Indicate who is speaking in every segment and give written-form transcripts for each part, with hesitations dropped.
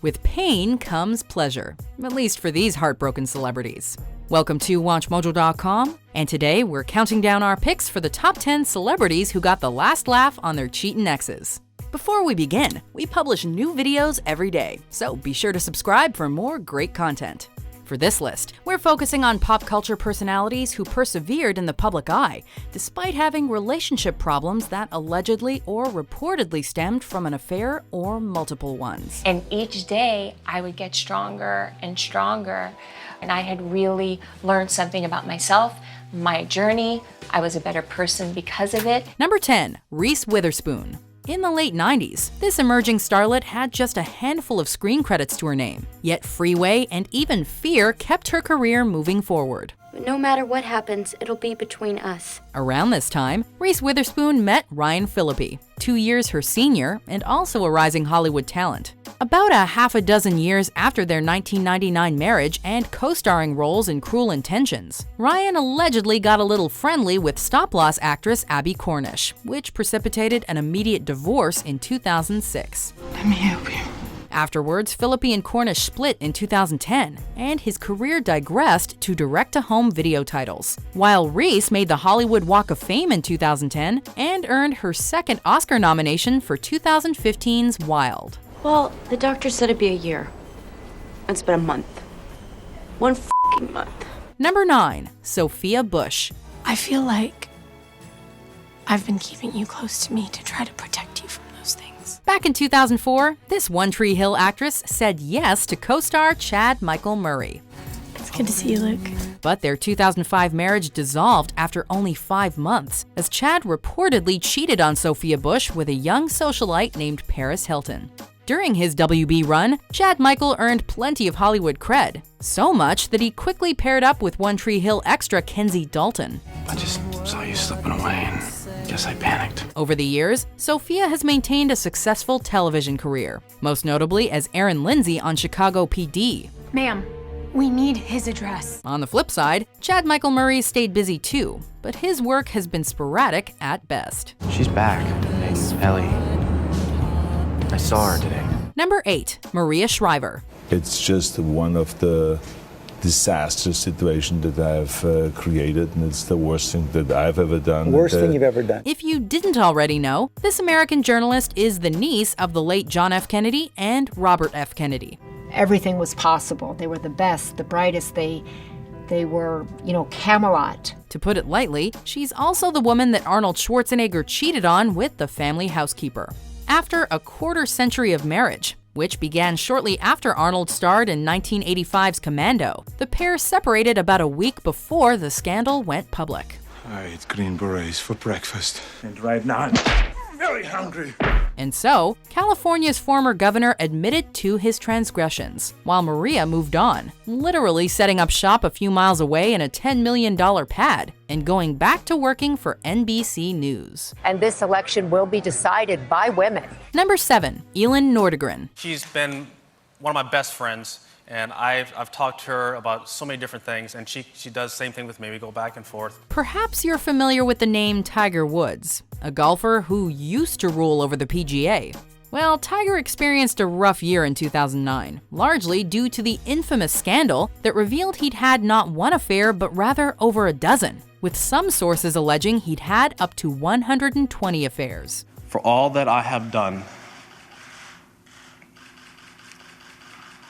Speaker 1: With pain comes pleasure, at least for these heartbroken celebrities. Welcome to WatchMojo.com, and today we're counting down our picks for the top 10 celebrities who got the last laugh on their cheatin' exes. Before we begin, we publish new videos every day, so be sure to subscribe for more great content. For this list, we're focusing on pop culture personalities who persevered in the public eye, despite having relationship problems that allegedly or reportedly stemmed from an affair or multiple ones.
Speaker 2: And each day, I would get stronger and stronger, and I had really learned something about myself, my journey. I was a better person because of it.
Speaker 1: Number 10, Reese Witherspoon. In the late 90s, this emerging starlet had just a handful of screen credits to her name. Yet Freeway and even Fear kept her career moving forward.
Speaker 3: No matter what happens, it'll be between us.
Speaker 1: Around this time, Reese Witherspoon met Ryan Phillippe, 2 years her senior and also a rising Hollywood talent. About a half a dozen years after their 1999 marriage and co-starring roles in Cruel Intentions, Ryan allegedly got a little friendly with stop-loss actress Abby Cornish, which precipitated an immediate divorce in 2006.
Speaker 4: Let me help you.
Speaker 1: Afterwards, Phillippe and Cornish split in 2010, and his career digressed to direct-to-home video titles, while Reese made the Hollywood Walk of Fame in 2010 and earned her second Oscar nomination for 2015's Wild.
Speaker 3: Well, the doctor said it'd be a year. It's been a month. One f***ing month.
Speaker 1: Number 9, Sophia Bush.
Speaker 4: I feel like I've been keeping you close to me to try to protect you from those things.
Speaker 1: Back in 2004, this One Tree Hill actress said yes to co-star Chad Michael Murray.
Speaker 4: It's good to see you, Luke.
Speaker 1: But their 2005 marriage dissolved after only 5 months, as Chad reportedly cheated on Sophia Bush with a young socialite named Paris Hilton. During his WB run, Chad Michael earned plenty of Hollywood cred, so much that he quickly paired up with One Tree Hill extra Kenzie Dalton.
Speaker 5: I just saw you slipping away and guess I panicked.
Speaker 1: Over the years, Sophia has maintained a successful television career, most notably as Erin Lindsay on Chicago PD.
Speaker 4: Ma'am, we need his address.
Speaker 1: On the flip side, Chad Michael Murray stayed busy too, but his work has been sporadic at best.
Speaker 5: She's back. Hey, Ellie. I saw her today.
Speaker 1: Number 8, Maria Shriver.
Speaker 6: It's just one of the disaster situations that I've created, and it's the worst thing that I've ever done.
Speaker 7: Worst thing you've ever done.
Speaker 1: If you didn't already know, this American journalist is the niece of the late John F. Kennedy and Robert F. Kennedy.
Speaker 8: Everything was possible. They were the best, the brightest. They were, Camelot.
Speaker 1: To put it lightly, she's also the woman that Arnold Schwarzenegger cheated on with the family housekeeper. After a quarter-century of marriage, which began shortly after Arnold starred in 1985's Commando, the pair separated about a week before the scandal went public.
Speaker 9: I ate green berets for breakfast. And right now, I'm very hungry.
Speaker 1: And so, California's former governor admitted to his transgressions, while Maria moved on, literally setting up shop a few miles away in a $10 million pad, and going back to working for NBC News.
Speaker 10: And this election will be decided by women.
Speaker 1: Number 7, Elin Nordegren.
Speaker 11: She's been one of my best friends, and I've talked to her about so many different things, and she does the same thing with me. We go back and forth.
Speaker 1: Perhaps you're familiar with the name Tiger Woods, a golfer who used to rule over the PGA. Well, Tiger experienced a rough year in 2009, largely due to the infamous scandal that revealed he'd had not one affair, but rather over a dozen, with some sources alleging he'd had up to 120 affairs.
Speaker 12: For all that I have done,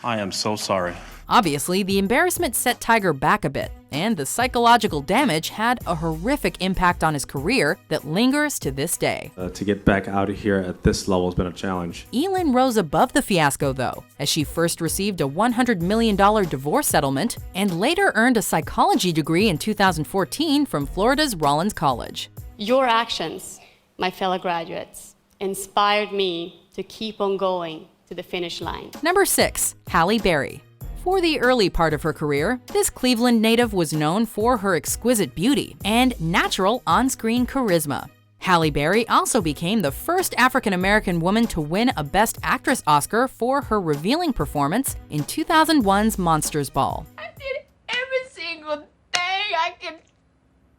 Speaker 12: I am so sorry.
Speaker 1: Obviously, the embarrassment set Tiger back a bit, and the psychological damage had a horrific impact on his career that lingers to this day.
Speaker 13: To get back out of here at this level has been a challenge.
Speaker 1: Elin rose above the fiasco, though, as she first received a $100 million divorce settlement and later earned a psychology degree in 2014 from Florida's Rollins College.
Speaker 14: Your actions, my fellow graduates, inspired me to keep on going to the finish line.
Speaker 1: Number 6, Halle Berry. For the early part of her career, this Cleveland native was known for her exquisite beauty and natural on-screen charisma. Halle Berry also became the first African-American woman to win a Best Actress Oscar for her revealing performance in 2001's Monsters Ball.
Speaker 15: I did every single thing I could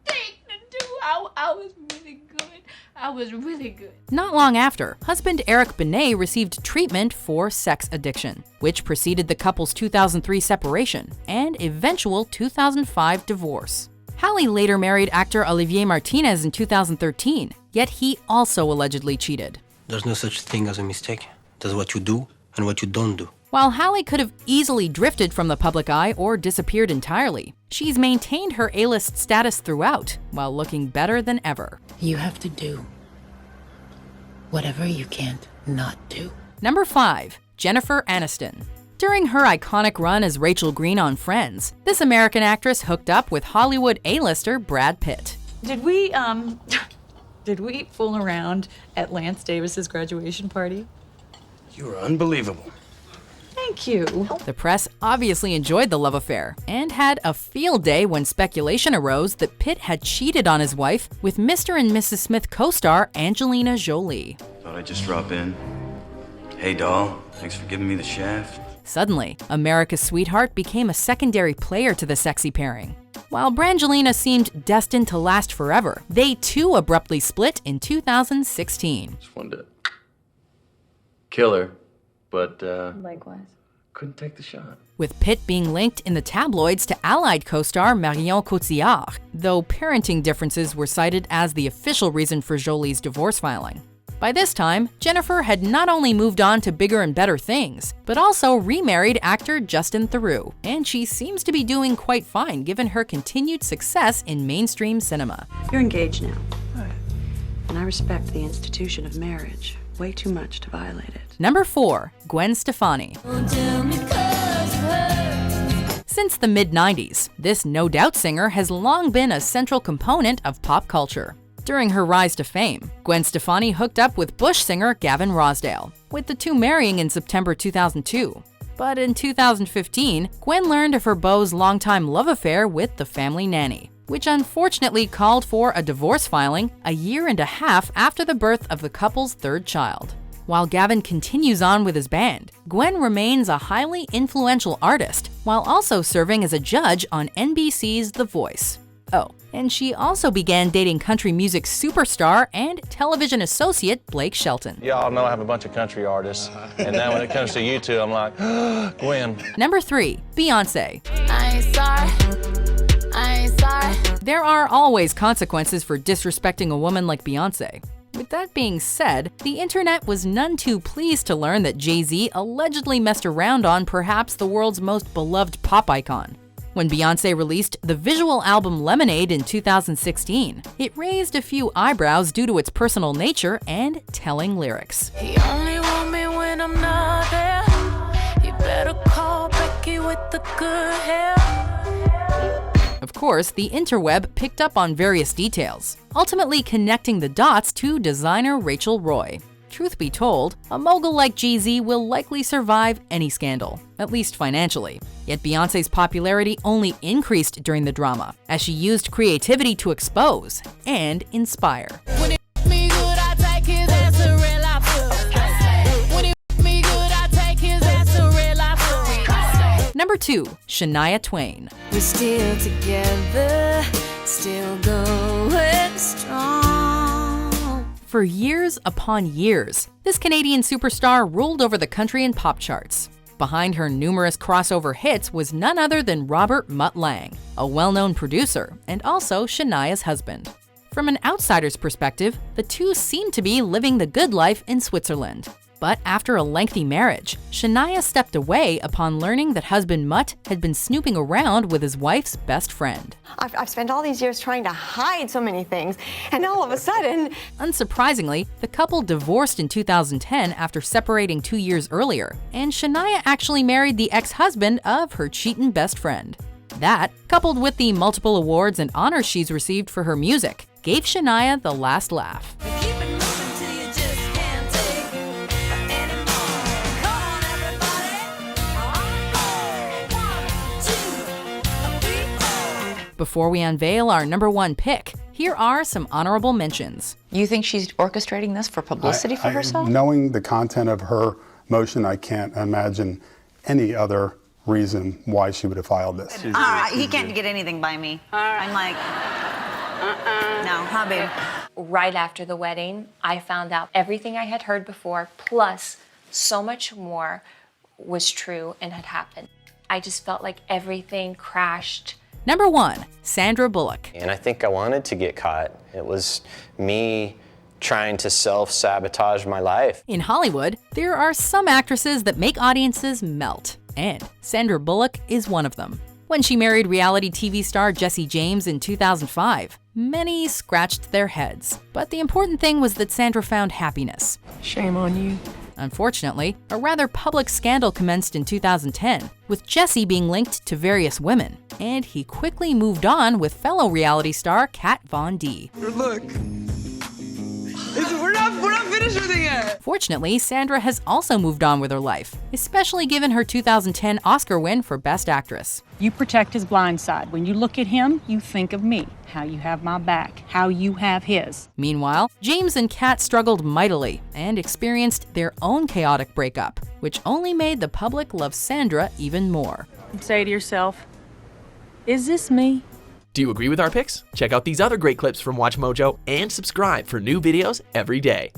Speaker 15: think to do. I was really good.
Speaker 4: I was really good.
Speaker 1: Not long after, husband Eric Benet received treatment for sex addiction, which preceded the couple's 2003 separation and eventual 2005 divorce. Halle later married actor Olivier Martinez in 2013, yet he also allegedly cheated.
Speaker 7: There's no such thing as a mistake. There's what you do and what you don't do.
Speaker 1: While Halle could have easily drifted from the public eye or disappeared entirely, she's maintained her A-list status throughout, while looking better than ever.
Speaker 15: You have to do whatever you can't not do.
Speaker 1: Number 5. Jennifer Aniston. During her iconic run as Rachel Green on Friends, this American actress hooked up with Hollywood A-lister Brad Pitt.
Speaker 16: Did we fool around at Lance Davis's graduation party?
Speaker 7: You were unbelievable.
Speaker 16: Thank you.
Speaker 1: The press obviously enjoyed the love affair and had a field day when speculation arose that Pitt had cheated on his wife with Mr. and Mrs. Smith co-star Angelina Jolie.
Speaker 17: Thought I'd just drop in. Hey, doll, thanks for giving me the shaft.
Speaker 1: Suddenly, America's sweetheart became a secondary player to the sexy pairing. While Brangelina seemed destined to last forever, they too abruptly split in 2016.
Speaker 5: Just wanted to kill her, but
Speaker 16: Likewise.
Speaker 5: couldn't take the shot.
Speaker 1: With Pitt being linked in the tabloids to Allied co-star Marion Cotillard, though parenting differences were cited as the official reason for Jolie's divorce filing. By this time, Jennifer had not only moved on to bigger and better things, but also remarried actor Justin Theroux, and she seems to be doing quite fine given her continued success in mainstream cinema.
Speaker 18: You're engaged now. And I respect the institution of marriage way too much to violate it.
Speaker 1: Number 4. Gwen Stefani. Since the mid-90s, this no doubt singer has long been a central component of pop culture. During her rise to fame, Gwen Stefani hooked up with Bush singer Gavin Rossdale, with the two marrying in September 2002. But in 2015, Gwen learned of her beau's longtime love affair with the family nanny, which unfortunately called for a divorce filing a year and a half after the birth of the couple's third child. While Gavin continues on with his band, Gwen remains a highly influential artist, while also serving as a judge on NBC's The Voice. Oh, and she also began dating country music superstar and television associate Blake Shelton.
Speaker 19: Y'all know I have a bunch of country artists, and now when it comes to you two, I'm like, Gwen.
Speaker 1: Number 3. Beyoncé.
Speaker 4: I ain't sorry.
Speaker 1: There are always consequences for disrespecting a woman like Beyoncé. With that being said, the internet was none too pleased to learn that Jay-Z allegedly messed around on perhaps the world's most beloved pop icon. When Beyoncé released the visual album Lemonade in 2016, it raised a few eyebrows due to its personal nature and telling lyrics.
Speaker 4: He only want me when I'm not there. You better call Becky with the good hair.
Speaker 1: Of course, the interweb picked up on various details, ultimately connecting the dots to designer Rachel Roy. Truth be told, a mogul like Jay-Z will likely survive any scandal, at least financially. Yet Beyoncé's popularity only increased during the drama, as she used creativity to expose and inspire.
Speaker 4: When it me good, I take his ass a real life. When it me good, I take his ass a real life.
Speaker 1: Number 2. Shania Twain.
Speaker 4: We're still together, still going strong.
Speaker 1: For years upon years, this Canadian superstar ruled over the country and pop charts. Behind her numerous crossover hits was none other than Robert Mutt Lang, a well-known producer and also Shania's husband. From an outsider's perspective, the two seemed to be living the good life in Switzerland. But after a lengthy marriage, Shania stepped away upon learning that husband Mutt had been snooping around with his wife's best friend.
Speaker 20: I've spent all these years trying to hide so many things, and all of a sudden...
Speaker 1: Unsurprisingly, the couple divorced in 2010 after separating 2 years earlier, and Shania actually married the ex-husband of her cheatin' best friend. That, coupled with the multiple awards and honors she's received for her music, gave Shania the last laugh. Before we unveil our number 1 pick, here are some honorable mentions.
Speaker 21: You think she's orchestrating this for publicity for herself?
Speaker 22: Knowing the content of her motion, I can't imagine any other reason why she would have filed this.
Speaker 23: He can't get anything by me. I'm like, no, huh, babe?
Speaker 2: right after the wedding, I found out everything I had heard before, plus so much more was true and had happened. I just felt like everything crashed.
Speaker 1: Number 1, Sandra Bullock.
Speaker 3: And I think I wanted to get caught. It was me trying to self-sabotage my life.
Speaker 1: In Hollywood, there are some actresses that make audiences melt, and Sandra Bullock is one of them. When she married reality TV star Jesse James in 2005, many scratched their heads. But the important thing was that Sandra found happiness.
Speaker 20: Shame on you.
Speaker 1: Unfortunately, a rather public scandal commenced in 2010, with Jesse being linked to various women, and he quickly moved on with fellow reality star Kat Von D.
Speaker 23: Look. We're not finished with it yet.
Speaker 1: Fortunately, Sandra has also moved on with her life, especially given her 2010 Oscar win for Best Actress.
Speaker 24: You protect his blind side. When you look at him, you think of me, how you have my back, how you have his.
Speaker 1: Meanwhile, James and Kat struggled mightily and experienced their own chaotic breakup, which only made the public love Sandra even more.
Speaker 24: And say to yourself, is this me?
Speaker 25: Do you agree with our picks? Check out these other great clips from WatchMojo and subscribe for new videos every day.